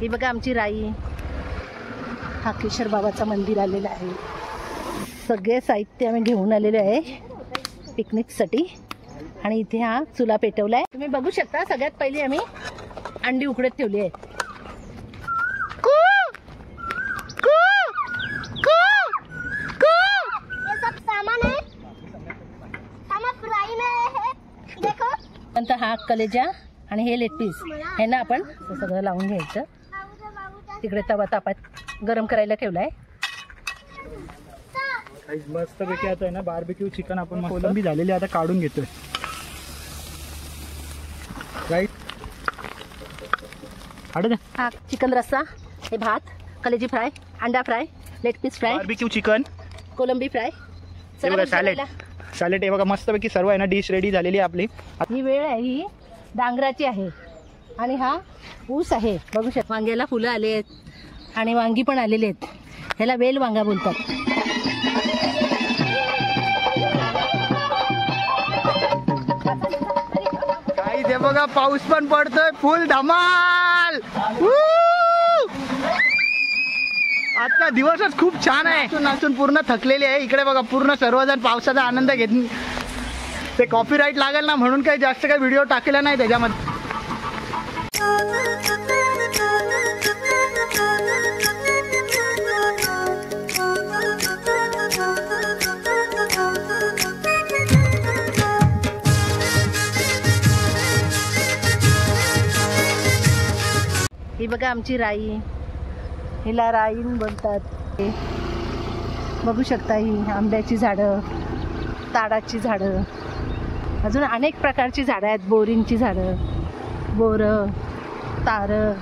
हे बघा आमची राई, हाकेश्वर बाबाचं मंदिर आलेलं आहे. सगळे साहित्य आम्ही घेऊन आलेलो आहे पिकनिकसाठी. आणि इथे हा चुला पेटवलाय, तुम्ही बघू शकता. सगळ्यात पहिली आम्ही अंडी उकडत ठेवली आहे. नंतर हा कलेजा आणि हे लेग पीस हे ना आपण सगळं लावून घ्यायचं. तिकडे तवा तापात गरम करायला ठेवलाय. मस्त पैकी आता आहे ना बार्बेक्यू चिकन आपण कोलंबी झालेली आता काढून घेतोय. राईट हा चिकन रस्सा, हे भात, कलेजी फ्राय, अंडा fry, leg piece fry, barbecue chicken, कोलंबी फ्राय, सॅलेड. सॅलेड हे बघा मस्त पैकी सर्व आहे ना डिश रेडी झालेली आहे आपली. ही वेळ आहे ही डांगराची आहे आणि हा ऊस आहे. बघू शकता वांग्याला फुलं आले आहेत आणि वांगी पण आलेले आहेत. ह्याला वेल वांगा बोलतात. काही ते बघा पाऊस पण पडतोय फुल धमाल. आजचा दिवसच खूप छान आहे. नाचून पूर्ण थकलेली आहे. इकडे बघा पूर्ण सर्वजण पावसाचा आनंद घेत. ते कॉपीराईट लागेल ना म्हणून काही जास्त काही व्हिडिओ टाकलेला नाही त्याच्यामध्ये. ही बघा आमची राई, हिला राईन बोलतात. बघू शकता ही आंब्याची झाडं, ताडाची झाडं, अजून अनेक प्रकारची झाडं आहेत. बोरींची झाडं, बोरं, तारं,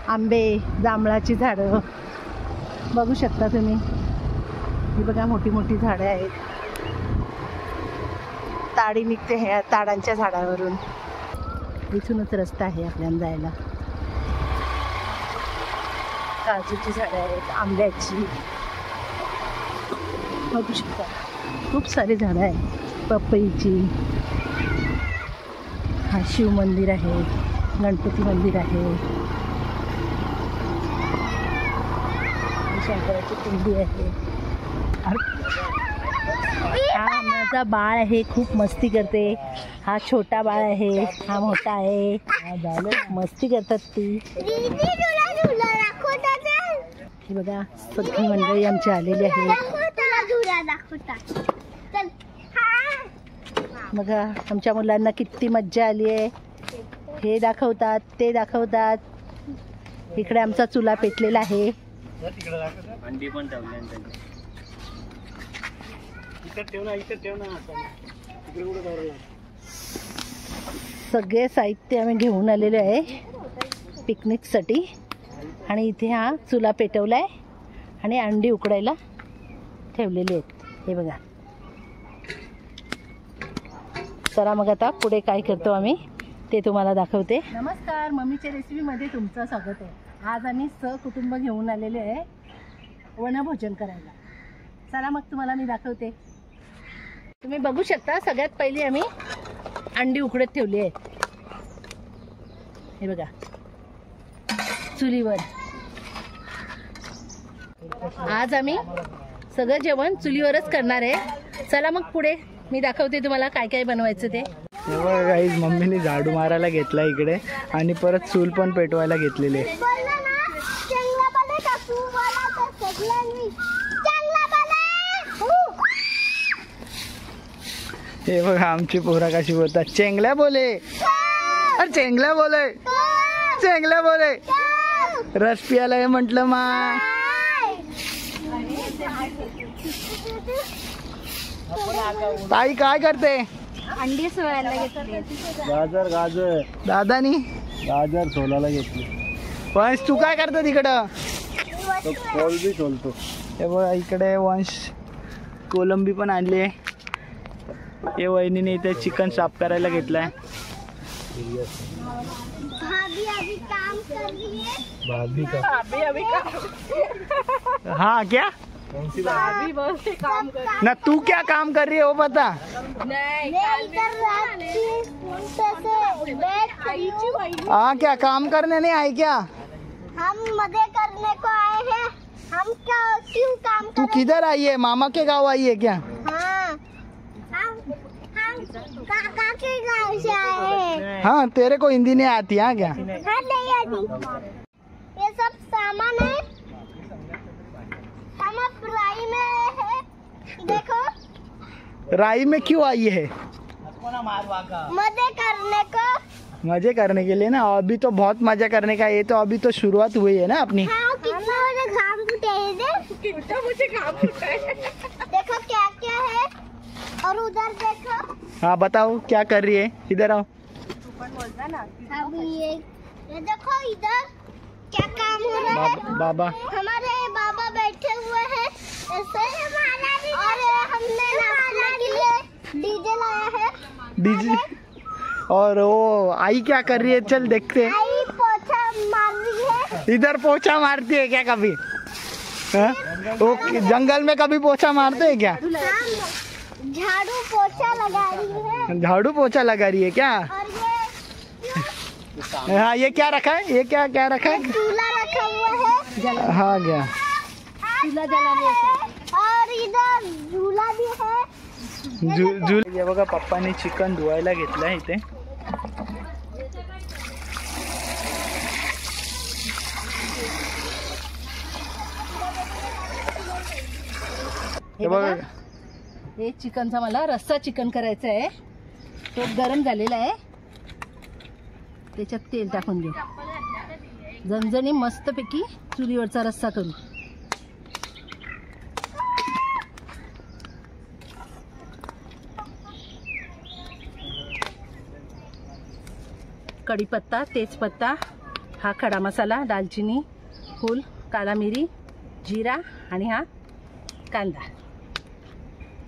आंबे, जांभळाची झाडं बघू शकता तुम्ही. ही बघा मोठी मोठी झाडं आहेत. ताडी निघते ह्या ताडांच्या झाडावरून. इथूनच रस्ता आहे आपल्याला जायला. काजूची झाडं आहेत, आंब्याची बघू शकता. खूप सारी झाडं आहेत. पपईची. हा शिव मंदिर आहे, गणपती मंदिर आहे, शंकराची पिंडी आहे. हा माझा बाळ आहे, खूप मस्ती करते. हा छोटा बाळ आहे, हा मोठा आहे. मस्ती करतात ती. हे बघा सगळी मंडळी आमची आलेली आहे. बघा आमच्या मुलांना किती मज्जा आली आहे. हे दाखवतात, ते दाखवतात. इकडे आमचा चुला पेटलेला आहे. अंडी पण सगळे साहित्य आम्ही घेऊन आलेलो आहे पिकनिकसाठी. आणि इथे हा चुला पेटवलाय आणि अंडी उकडायला ठेवलेली आहेत. हे बघा. चला मग आता पुढे काय करतो आम्ही ते तुम्हाला दाखवते. नमस्कार, मम्मीच्या रेसिपीमध्ये तुमचं स्वागत आहे. आज आम्ही सहकुटुंब घेऊन आलेले आहे वनभोजन करायला. चला मग तुम्हाला मी दाखवते. तुम्ही बघू शकता सगळ्यात पहिली आम्ही अंडी उकडत ठेवली आहेत. हे बघा चुलीवर. आज आम्ही सगळं जेवण चुलीवरच करणार आहे. चला मग पुढे मी दाखवते तुम्हाला काय काय बनवायचं ते. गाईज मम्मीने झाडू मारायला घेतला इकडे आणि परत चूल पण पेटवायला घेतलेले. हे बघा आमची पोरा कशी बोलतात. चेंगल्या बोले, अरे चेंगल्या बोले, चेंगल्या बोले. रस पियाला हे म्हटलं मा. ताई काय करते? अंडी सोलायला घेतली. गाजर गाजर दादानी गाजर सोलायला घेतली. वंश तू काय करतो तिकडं? कोलंबी सोलतो. हे बघा इकडे वंश कोलंबी पण आणली आहे. हे वहिनीने इथे चिकन साफ करायला घेतलाय. भाभी हाँ क्या ना तू क्या काम कर रही है वो बता. हाँ क्या काम करने नहीं आई क्या? हम मजे करने को आए हैं। हम क्यों काम तू किधर आई है? मामा के गाँव आई है क्या? हाँ, हम काका के गाँव से आए हैं। हाँ, तेरे को हिंदी नहीं आती हाँ क्या? हाँ, नहीं आती। ये सब सामान है। हम अब राई में आए हैं। देखो राई में क्यों आई है? मजे करने को। मजे करने के लिए ना। अभी तो बहुत मजा करने का, ये तो अभी तो शुरुआत हुई है ना अपनी। हाँ, कितना मुझे घाम फूटे हैं। कितना मुझे घाम फूटा है। देखो क्या क्या है और उधर देखो। हाँ बताओ क्या कर रही है? इधर आओ। अभी ये देखो इधर क्या काम हो रहा है। बाबा हमारे बाबा बैठे हुए हैं ऐसे। और हमने नाचने के लिए डीजे लाया है। डीजे। और वो आई क्या कर रही है? चल देखते हैं। आई पोछा मार रही है। इधर पोछा मारती है क्या कभी? हाँ? वो जंगल में कभी पोछा मारते है क्या? झाड़ू पोछा लगा रही है। झाड़ू पोछा लगा रही है क्या? और हाँ, ये क्या रखा है? ये क्या क्या रखा है? चूल्हा रखा हुआ है। हाँ गया। चूल्हा जलाने से। और इधर झूला भी है। झूल हे बघा, पप्पाने चिकन धुवायला घेतलं इथे. हे बघा, हे चिकनचा मला रस्सा चिकन करायचा आहे. तो गरम झालेला आहे. त्याच्यात तेल टाकून घेऊ. झणझणी मस्तपैकी चुलीवरचा रस्सा करू. कढीपत्ता, तेजपत्ता, हा खडा मसाला, दालचिनी, फूल, काळा मिरी, जिरा आणि हा कांदा.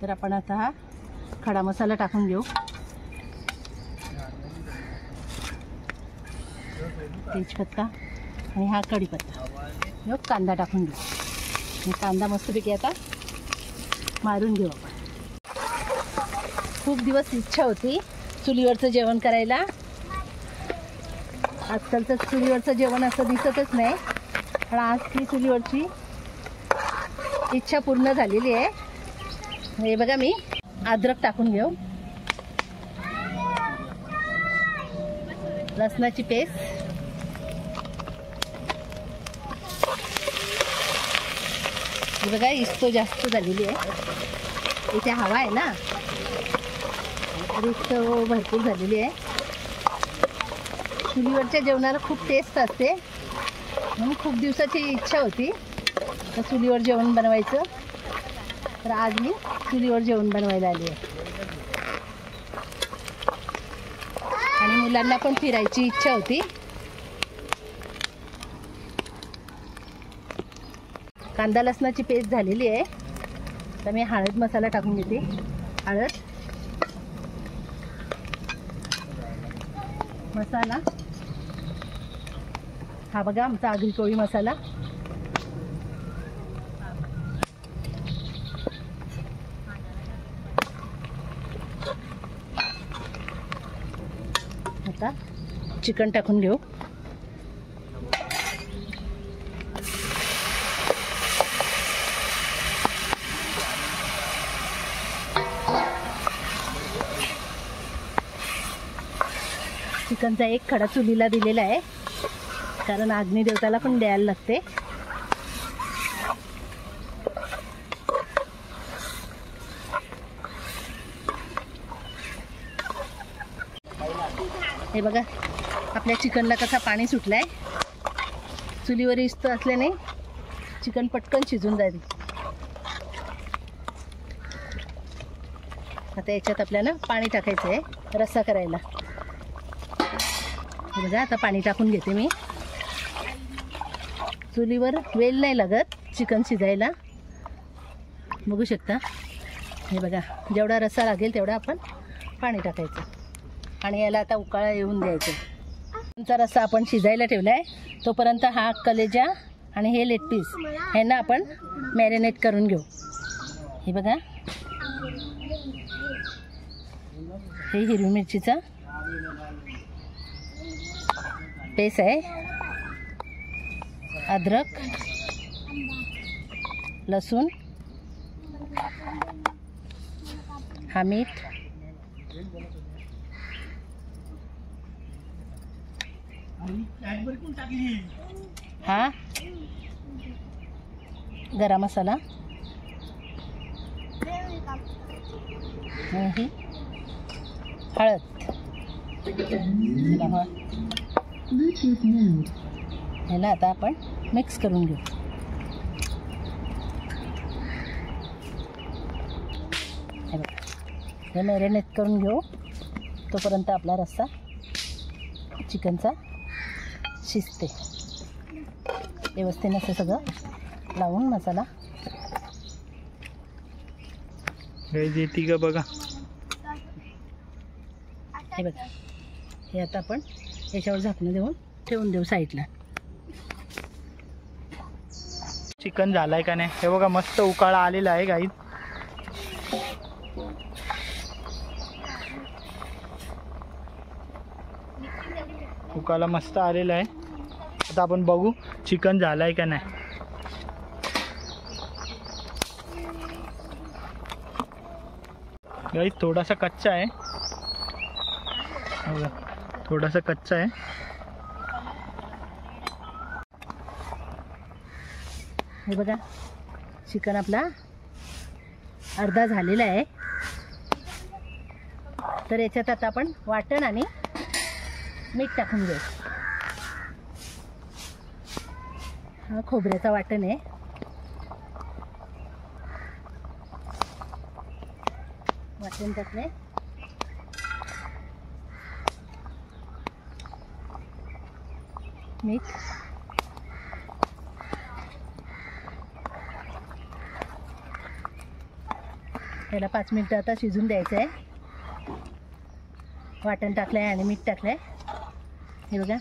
तर आपण आता हा खडा मसाला टाकून घेऊ. तेजपत्ता आणि हा कढीपत्ता. ह्यो कांदा टाकून घेऊ. आणि कांदा मस्तपैकी आता मारून घेऊ आपण. खूप दिवस इच्छा होती चुलीवरचं जेवण करायला. आजकालचं चुलीवरचं जेवण असं दिसतच नाही, पण आज ती चुलीवरची इच्छा पूर्ण झालेली आहे. हे बघा, मी अद्रक टाकून घेऊ. लसणाची पेस्ट, हे बघा इस्तो जास्त झालेली आहे. इथे हवा आहे ना, इस्तो भरपूर झालेली आहे. चुलीवरच्या जेवणाला खूप टेस्ट असते, म्हणून खूप दिवसाची इच्छा होती तर चुलीवर जेवण बनवायचं. तर आज मी चुलीवर जेवण बनवायला आली आहे. आणि मुलांना पण फिरायची इच्छा होती. कांदा लसणाची पेस्ट झालेली आहे. तर मी हळद मसाला टाकून घेते. हळद मसाला, हा बघा आमचा आगरी कोळी मसाला. आता चिकन टाकून घेऊ. चिकनचा एक खडा चुलीला दिलेला आहे, कारण अग्निदेवताला पण द्यायला लागते. हे बघा, आपल्या चिकनला कसा पाणी सुटलाय. चुलीवर इस्त असल्याने चिकन पटकन शिजून जाईल. आता याच्यात आपल्याला पाणी टाकायचं आहे रस्सा करायला. बघा, आता पाणी टाकून घेते मी. चुलीवर वेल नाही लागत चिकन शिजायला, बघू शकता. हे बघा, जेवढा रस्सा लागेल तेवढा आपण पाणी टाकायचं आणि याला आता उकाळा येऊन द्यायचं. चिकनचा रस्सा आपण शिजायला ठेवला आहे. तोपर्यंत हा कलेजा आणि हे लेग पीस ह्यांना आपण मॅरिनेट करून घेऊ. हे बघा, हे हिरवी मिरचीचा पेस्ट आहे. अद्रक, लसूण, हा मीठ, हा गरम मसाला, आणि ही हळद. ह्याला आता आपण मिक्स करून घेऊ. हे बघा, हे मॅरिनेट करून घेऊ तोपर्यंत आपला रस्सा चिकनचा शिजते. व्यवस्थित असं सगळं लावून मसाला येते का बघा. हे बघा, हे आता आपण याच्यावर झाकणं देऊन ठेवून देऊ साईडला. चिकन झालाय का नाही हे बघा, मस्त उकाळा आलेला आहे गाईत. उकाळा मस्त आलेला आहे. आता आपण बघू चिकन झालाय का नाही. गाईत थोडासा कच्चा आहे, थोडासा कच्चा आहे. हे बघा, चिकन आपला अर्धा झालेला आहे. तर याच्यात आता आपण वाटण आणि मीठ टाकून घेऊ. हा खोबऱ्याचा वाटण आहे. वाटण टाकले. मीठ, याला 5 मिनिटं आता शिजून द्यायचं आहे. वाटण टाकलं आहे आणि मीठ टाकलं आहे. हे बघा,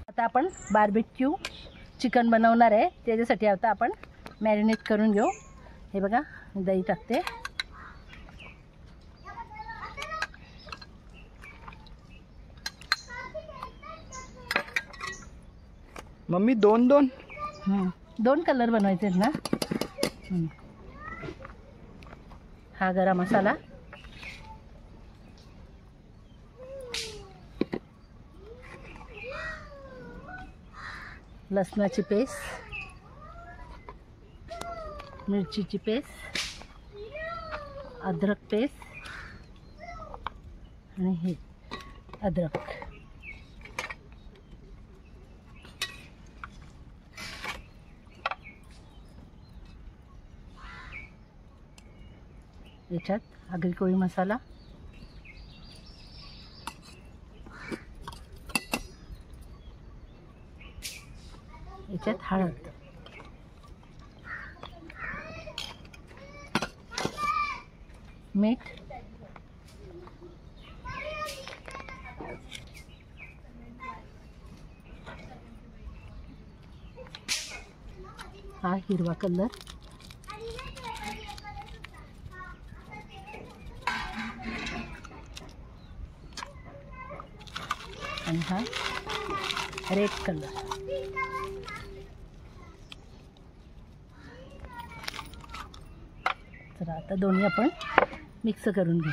आता आपण बार्बिक्यू चिकन बनवणार आहे. त्याच्यासाठी आता आपण मॅरिनेट करून घेऊ. हे बघा, दही टाकते. मम्मी दोन दोन दोन कलर बनवायचे आहेत ना. हा गरम मसाला, लसणाची पेस्ट, मिरचीची पेस्ट, अद्रक पेस्ट आणि हे अद्रक. याच्यात आगरी कोळी मसाला, याच्यात हळद, मीठ, हा हिरवा कलर, आणि हा रेड कलर. तर आता दोन्ही आपण मिक्स करून घेऊ.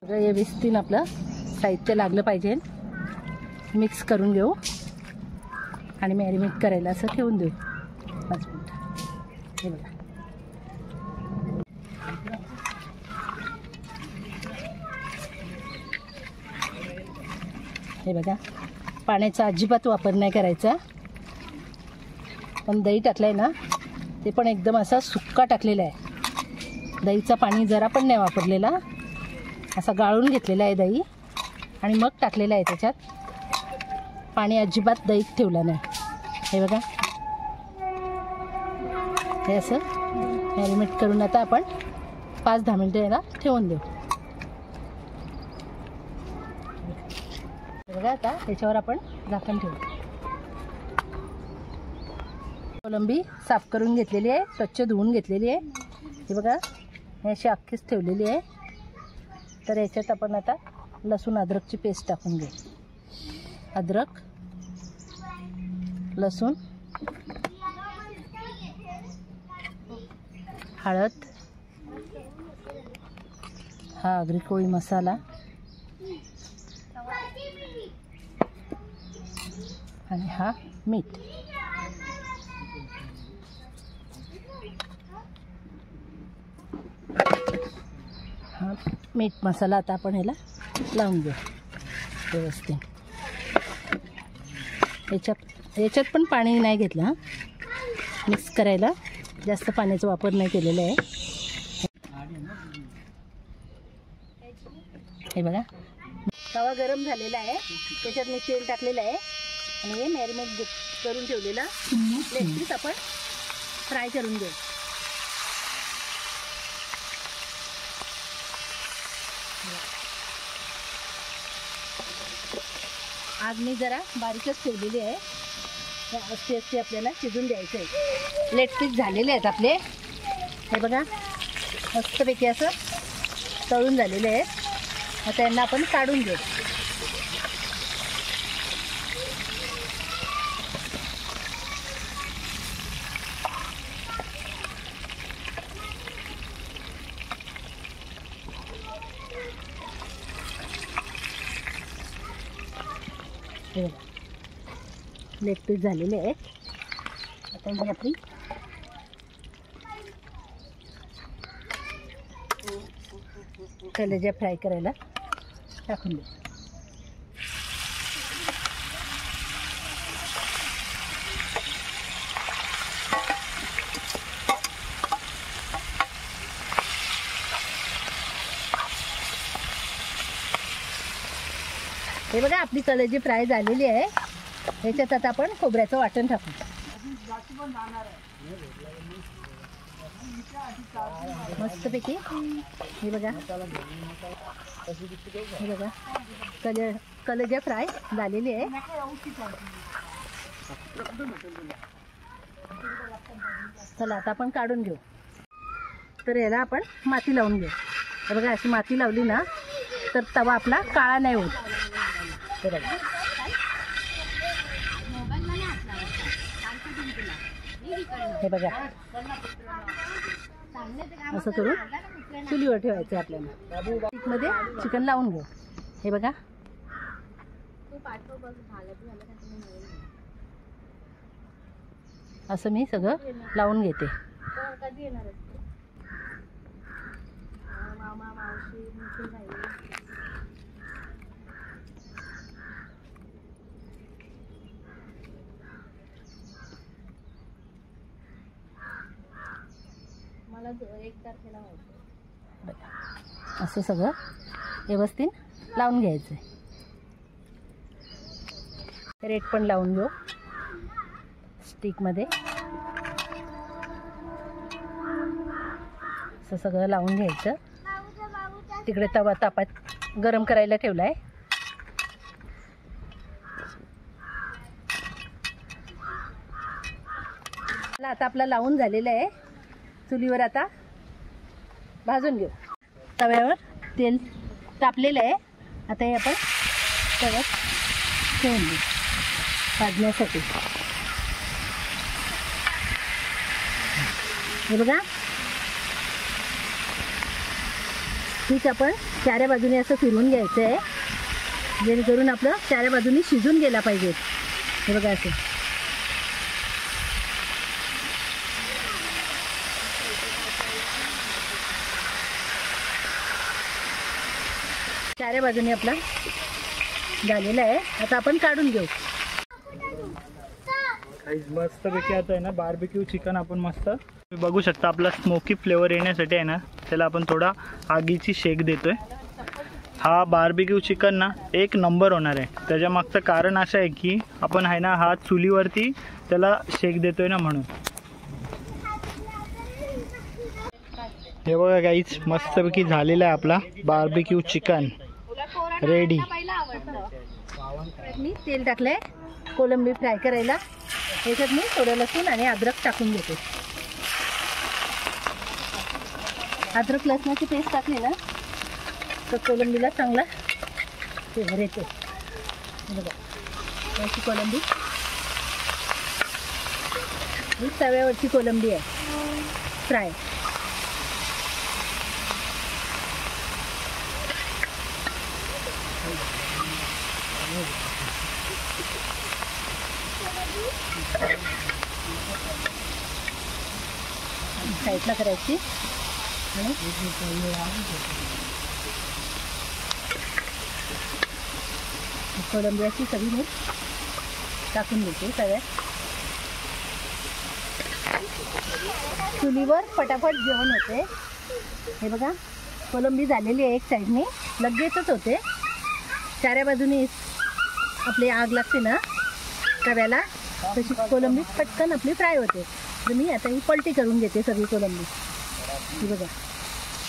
हे व्यवस्थित आपलं साहित्य लागलं पाहिजे. मिक्स करून घेऊ आणि मॅरिनेट करायला असं ठेवून देऊ 5 मिनिट. हे बघा, हे बघा, पाण्याचा अजिबात वापर नाही करायचा. पण दही टाकलं आहे ना, ते पण एकदम असा सुक्का टाकलेला आहे. दहीचं पाणी जरा पण नाही वापरलेला, असा गाळून घेतलेला आहे दही आणि मग टाकलेलं आहे त्याच्यात. पाणी अजिबात दहीत ठेवलं नाही. हे बघा, हे असं मॅरिनेट करून आता आपण 5-10 मिनटं याला ठेवून देऊ. बघा, आता त्याच्यावर आपण झाकण ठेवू. कोलंबी साफ करून घेतलेली आहे, स्वच्छ धुवून घेतलेली आहे. हे बघा, हे अशी अख्खीच ठेवलेली आहे. तर याच्यात आपण आता लसूण अद्रकची पेस्ट टाकून घेऊ. अद्रक, लसूण, हळद, हा आगरी कोळी मसाला आणि हा मीठ. हा मीठ मसाला आता आपण ह्याला लावून घेऊ व्यवस्थित. याच्यात पण पाणी नाही घेतलं. हां, मिक्स करायला जास्त पाण्याचा वापर नाही केलेला आहे. हे बघा, तवा गरम झालेला आहे. त्याच्यात मी तेल टाकलेलं आहे आणि हे मॅरिनेट करून ठेवलेला लेग पीस आपण फ्राय करून घेऊ. आग मी जरा बारीकच ठेवलेली आहे. असे आपल्याला शिजून द्यायचं आहे. लेग पीस झालेले आहेत आपले. हे बघा, मस्तपैकी असं तळून झालेले आहेत. आता यांना आपण काढून घेऊ. लेग पीस झालेले आहेत. आता ही आपली कलेजा फ्राय करायला टाकून देऊ. हे बघा, आपली कलेजी फ्राय झालेली आहे. ह्याच्यात आता आपण खोबऱ्याचं वाटण टाकू. मस्तपैकी हे बघा, हे बघा कलेजा फ्राय झालेली आहे. चला आता आपण काढून घेऊ. तर याला आपण माती लावून घेऊ. हे बघा, अशी माती लावली ना तर तवा आपला काळा नाही होत. हे बघा, हे बघा, असं करून चुलीवर ठेवायचं आपल्याला. मध्ये चिकन लावून घेऊ. हे बघा, असं मी सगळं लावून घेते. असं सगळं व्यवस्थित लावून घ्यायचं आहे. रेट पण लावून घेऊ स्टिकमध्ये. असं सगळं लावून घ्यायचं. तिकडे तवा तापात गरम करायला ठेवला आहे. आता आपला लावून झालेला आहे. चुलीवर आता भाजून घेऊ. तव्यावर तेल तापलेलं आहे. आता हे आपण तव्यात ठेवून घेऊ भाजण्यासाठी. हे बघा, ठीक आपण चाऱ्या बाजूने असं फिरवून घ्यायचं आहे, जेणेकरून आपलं चाऱ्या बाजूनी शिजून गेला पाहिजे. हे बघा, असं चाऱ्या बाजूने आपला झालेला आहे. आता आपण काढून घेऊ. मस्त पैकी आता आहे ना बार्बिक्यू चिकन आपण मस्त बघू शकता. आपला स्मोकी फ्लेवर येण्यासाठी आहे ना त्याला आपण थोडा आगीची शेक देतोय. हा बार्बिक्यू चिकन ना एक नंबर होणार आहे. त्याच्या मागचं कारण असं आहे की आपण आहे ना हा चुलीवरती त्याला शेक देतोय ना म्हणून. हे बघा गाईज, मस्तपैकी झालेला आहे आपला बार्बिक्यू चिकन रेडी. मी तेल टाकलंय कोलंबी फ्राय करायला. याच्यात मी थोडं लसूण आणि अद्रक टाकून घेते. अद्रक लसणाची पेस्ट टाकली ना तर कोलंबीला चांगला फ्लेवर येते. बघा अशी कोलंबी, ही तव्यावरची कोलंबी आहे फ्राय. साईडला करायची आणि कोलंबी अशी सगळी मी टाकून देते तव्यात. चुलीवर फटाफट जेवण होते. हे बघा कोलंबी झालेली आहे एक साईडने, लगेचच होते. चाऱ्या बाजूनी आपली आग लागते ना तव्याला, तशी कोलंबी पटकन आपली फ्राय होते. तर मी आता ही पलटी करून घेते सगळी कोलंबी. ही बघा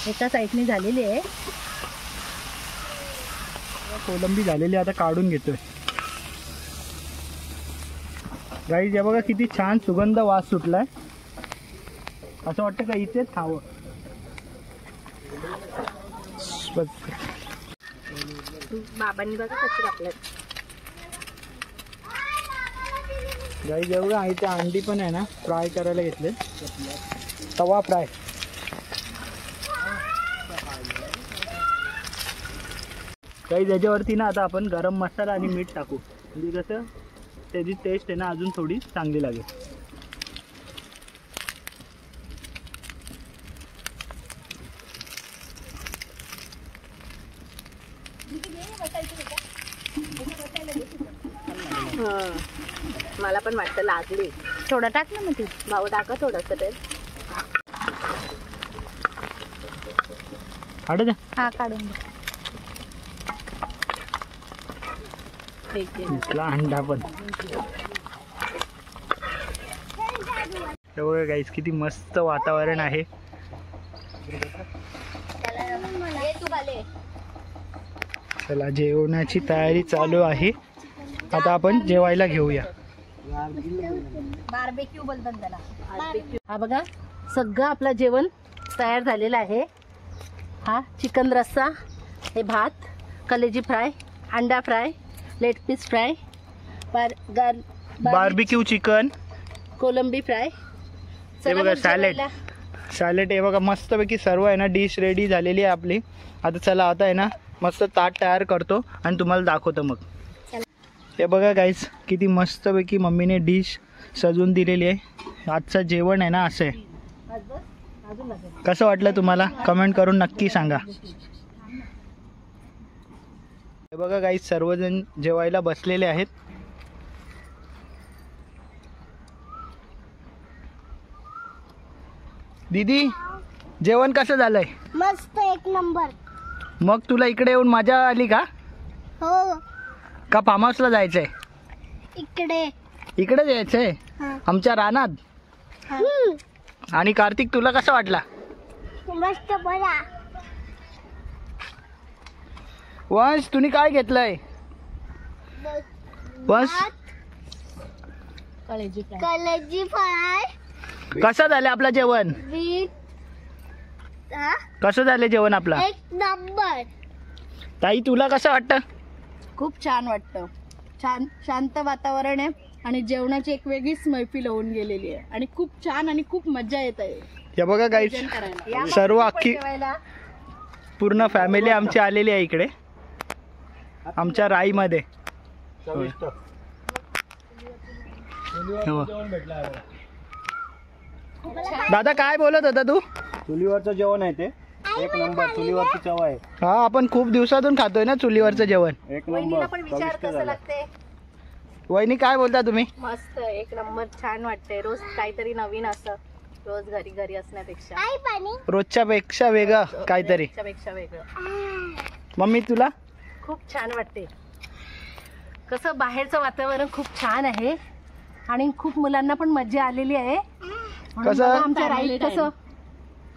एका साईडने झालेली आहे. कोलंबी झालेली आता काढून घेतोय. गाईज हे बघा किती छान सुगंध वास सुटलाय. असं वाटतं का इथेच खावं. बाबांनी बघा कशी टाकलं. गाईज हे बघा इथे अंडी पण आहे ना फ्राय करायला घेतले. तवा फ्राय. गाईज याच्यावरती ना आता आपण गरम मसाला आणि मीठ टाकू, म्हणजे कसं त्याची टेस्ट आहे ना अजून थोडी चांगली लागेल. मला पण वाटतं लागली. थोडं टाक ना मग ती भाऊ टाका थोडंसं तेल. काढू द्या. हा काढून दे. इथला अंडा पण. बघा गाईस किती मस्त वातावरण आहे. चला जेवणाची तयारी चालू आहे. आता आपण जेवायला घेऊया. बार्बेक्यू बोलतात त्याला. हा बघा सगळं आपलं जेवण तयार झालेलं आहे. हा चिकन रस्सा, हे भात, कलेजी फ्राय, अंडा fry, leg piece fry, barbecue chicken, कोलंबी फ्राय, हे बघा सॅलेड. सॅलेड हे बघा मस्तपैकी सर्व आहे ना डिश रेडी झालेली आहे आपली. आता चला आता आहे ना मस्त ताट तयार करतो आणि तुम्हाला दाखवतो मग. हे बघा गाईस किती मस्तपैकी मम्मीने डिश सजवून दिलेली आहे. आजचं जेवण आहे ना असं आहे. कसं वाटलं तुम्हाला कमेंट करून नक्की सांगा. हे बघा गाईस सर्वजण जेवायला बसलेले आहेत. दीदी जेवण कसं झालंय? मस्त एक नंबर. मग तुला इकडे येऊन मजा आली का? हो. का फार्म हाऊसला जायचंय? इकडे जायचंय आमच्या रानात. आणि कार्तिक तुला कसं वाटला? मस्त बघा. वंश तुम्ही काय घेतलंय? वंश कलेजी फ्राय. कसं झालं आपलं जेवण? कसं झालं जेवण आपलं? एक नंबर. ताई तुला कसं वाटतं? खूप छान वाटतं. छान शांत वातावरण आहे आणि जेवणाची एक वेगळीच मैफिल होऊन गेलेली आहे आणि खूप छान आणि खूप मजा येत आहे. हे बघा गाईस सर्व अख्खी पूर्ण फॅमिली आमची आलेली आहे इकडे आमच्या राईमध्ये. दादा काय बोलत होता तू? चुलीवरचं जेवण आहे ते एक नंबर. चुलीवरची चव आहे. हा आपण खूप दिवसातून खातोय ना चुलीवरचं जेवण. एक नंबर. पण विचार कसं लागते. वहिनी काय बोलता तुम्ही? मस्त एक नंबर. छान वाटते. रोज काहीतरी नवीन असं, रोज घरी घरी असण्यापेक्षा आई पाणी. रोजच्या पेक्षा वेगळं काहीतरी. पेक्षा वेगळं. मम्मी तुला? खूप छान वाटते. कसं बाहेरचं वातावरण खूप छान आहे आणि खूप मुलांना पण मजा आलेली आहे. कसं आमच्या राईत कसं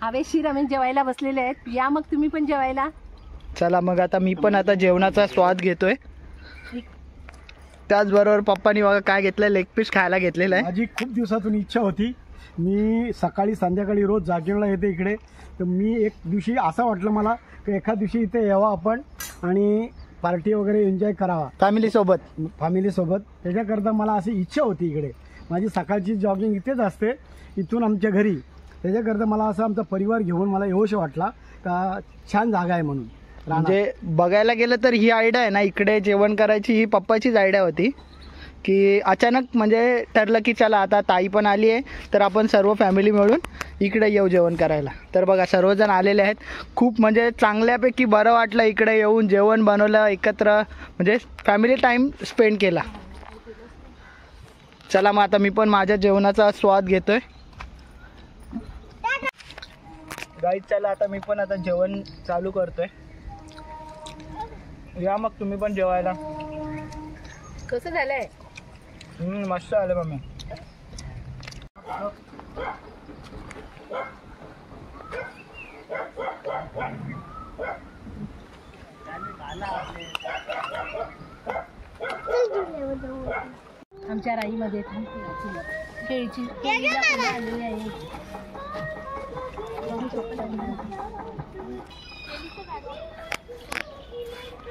हवेशीर आम्ही जेवायला बसलेले आहेत. या मग तुम्ही पण जेवायला. चला मग आता मी पण आता जेवणाचा स्वाद घेतोय. त्याचबरोबर पप्पानी बघा काय घेतलंय, लेग पीस खायला घेतलेलं आहे. माझी खूप दिवसातून इच्छा होती मी सकाळी संध्याकाळी रोज जागरणला येते इकडे. तर मी एक दिवशी असं वाटलं मला की एखाद दिवशी इथे यावं आपण आणि पार्टी वगैरे एन्जॉय करावा फॅमिलीसोबत. त्याच्याकरता मला अशी इच्छा होती इकडे. माझी सकाळची जॉगिंग इथेच असते, इथून आमच्या घरी. त्याच्याकरता मला असं आमचा परिवार घेऊन मला येऊशा वाटला का छान जागा आहे म्हणून. म्हणजे बघायला गेलं तर ही आयडिया आहे ना इकडे जेवण करायची, ही पप्पाचीच आयडिया होती की अचानक म्हणजे ठरलं की चला आता ताई पण आली आहे तर आपण सर्व फॅमिली मिळून इकडे येऊ जेवण करायला. तर बघा सर्वजण आलेले आहेत. खूप म्हणजे चांगल्यापैकी बरं वाटलं इकडे येऊन, जेवण बनवलं एकत्र, म्हणजे फॅमिली टाईम स्पेंड केला. चला मग आता मी पण माझ्या जेवणाचा स्वाद घेतोय. गाईज चला आता मी पण आता जेवण चालू करतोय. या मग तुम्ही पण जेवायला. कसं झालंय? मस्त आलं मम्मी. आमच्या राईमध्ये केळीची केळीला फुलं आलेली आहेत.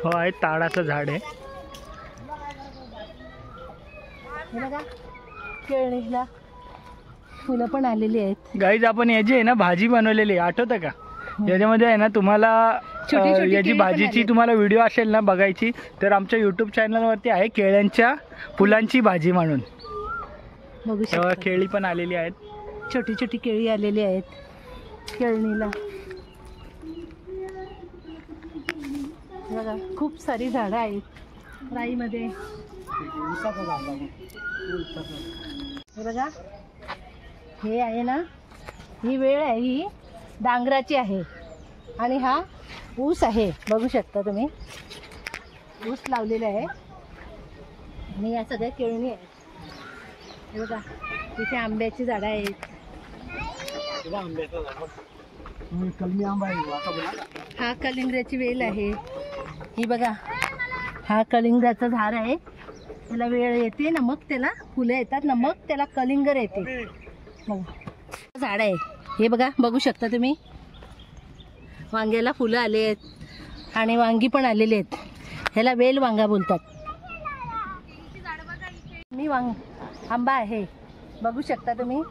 हो आहे, ताडाचं झाड आहे. हे बघा केळीला फुलं पण आलेली आहेत. गाईज आपण याची आहे ना भाजी बनवलेली आहे, आठवतं का? याच्यामध्ये आहे ना तुम्हाला छोटी छोटी याची केळी पण भाजीची आली. तुम्हाला व्हिडिओ असेल ना बघायची तर आमच्या यूट्यूब चॅनलवरती आहे, केळ्यांच्या फुलांची भाजी म्हणून. बघू तेव्हा शकता केळी पण आलेली आहेत. छोटी छोटी केळी आलेली आहेत केळणीला. बघा खूप सारी झाडं आहेत राईमध्ये. हे बघा हे आहे ना, ही वेळ आहे, ही डांगराची आहे आणि हा ऊस आहे. बघू शकता तुम्ही ऊस लावलेला आहे आणि या सगळ्या केळणी आहेत. हे बघा इथे आंब्याची झाडं आहेत. कलमी आंबा आहे आता बोला. हा कलिंगडाची वेल आहे. ही बघा हा कलिंगडाचं झाड आहे. त्याला वेळ येते ना मग त्याला फुलं येतात ना मग त्याला कलिंगर येते. बघा झाड आहे हे बघा, बघू शकता तुम्ही. वांग्याला फुलं आले आहेत आणि वांगी पण आलेली आहेत. ह्याला वेल वांगा बोलतात. मी आंबा आहे बघू शकता तुम्ही.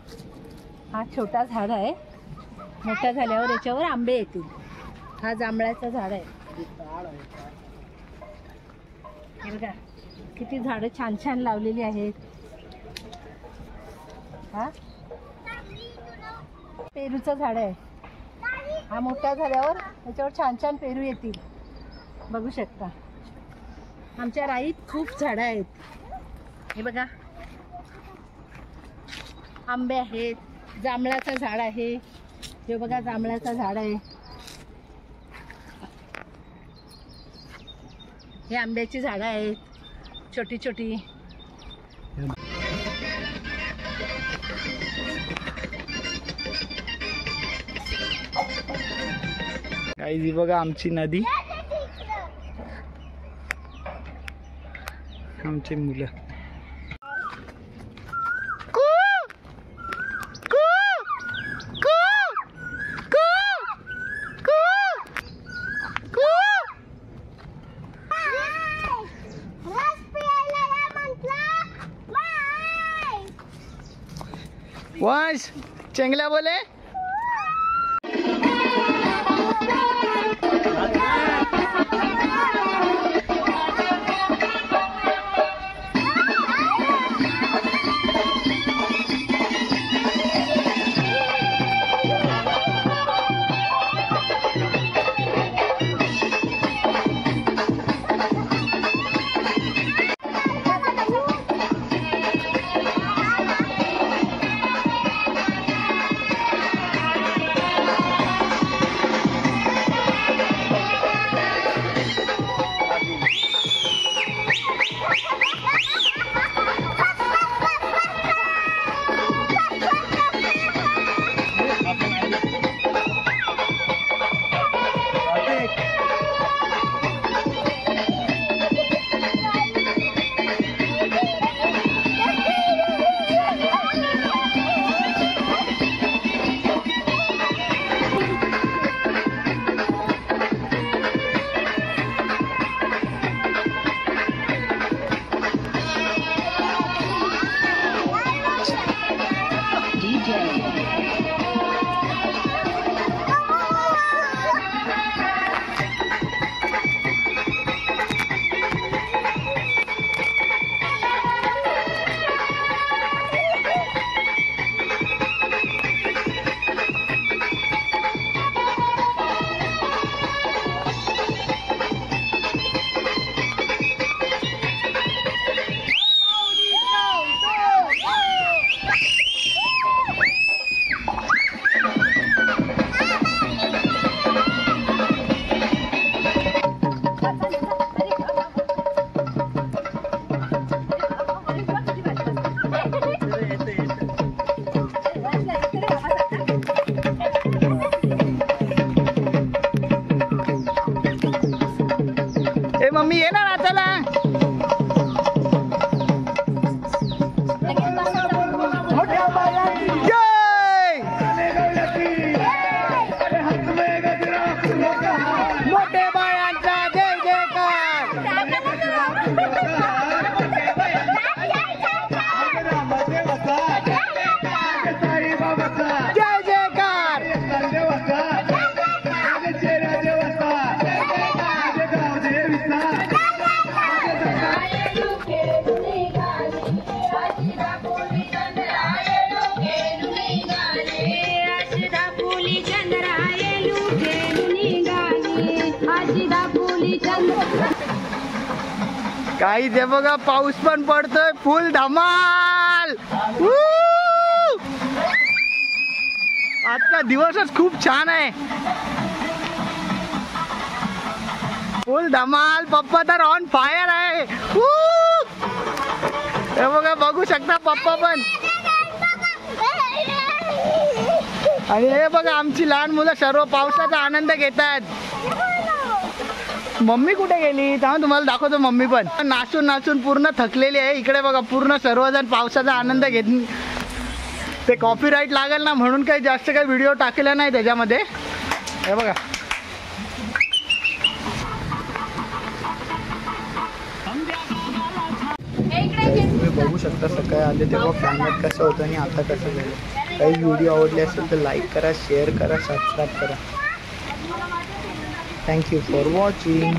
हा छोटा झाड आहे, मोठा झाल्यावर याच्यावर आंबे येतील. हा जांभळाचं झाड आहे. हे बघा किती झाडं छान छान लावलेली आहेत. हा पेरूचं झाड आहे. हा मोठा झाल्यावर याच्यावर छान छान पेरू येतील. बघू शकता आमच्या राईत खूप झाडं आहेत. हे बघा आंबे आहेत, जांभळाचं झाड आहे. हे बघा जांभळाचं झाड आहे. हे आंब्याची झाडं आहेत छोटी छोटी. गाईज बघा आमची नदी, आमची मुलं. वंश चेंगल्या बोले. मम्मी ये ना नाचायला. जय मोठे बाळांचा जय जयकार. जय जयकार. काही ते बघा पाऊस पण पडतोय फुल धमाल. आजचा दिवसच खूप छान आहे. फुल धमाल. पप्पा तर ऑन फायर आहे. हे बघा बघू शकता पप्पा पण. आणि हे बघा आमची लहान मुलं सर्व पावसाचा आनंद घेतात. मम्मी कुठे गेली तेव्हा तुम्हाला दाखवतो. मम्मी पण नाचून नाचून पूर्ण थकलेली आहे. इकडे बघा पूर्ण सर्वजण पावसाचा आनंद घेत. ते कॉपीराईट लागेल ना म्हणून काही जास्त काही व्हिडिओ टाकलेला नाही त्याच्यामध्ये. हे बघा तुम्ही बघू शकता सकाळी आले तेव्हा क्लायमेट कसं होतं आणि आता कसं झालं. काही व्हिडिओ आवडले असेल तर लाईक करा, शेअर करा, सबस्क्राईब करा. Thank you for watching.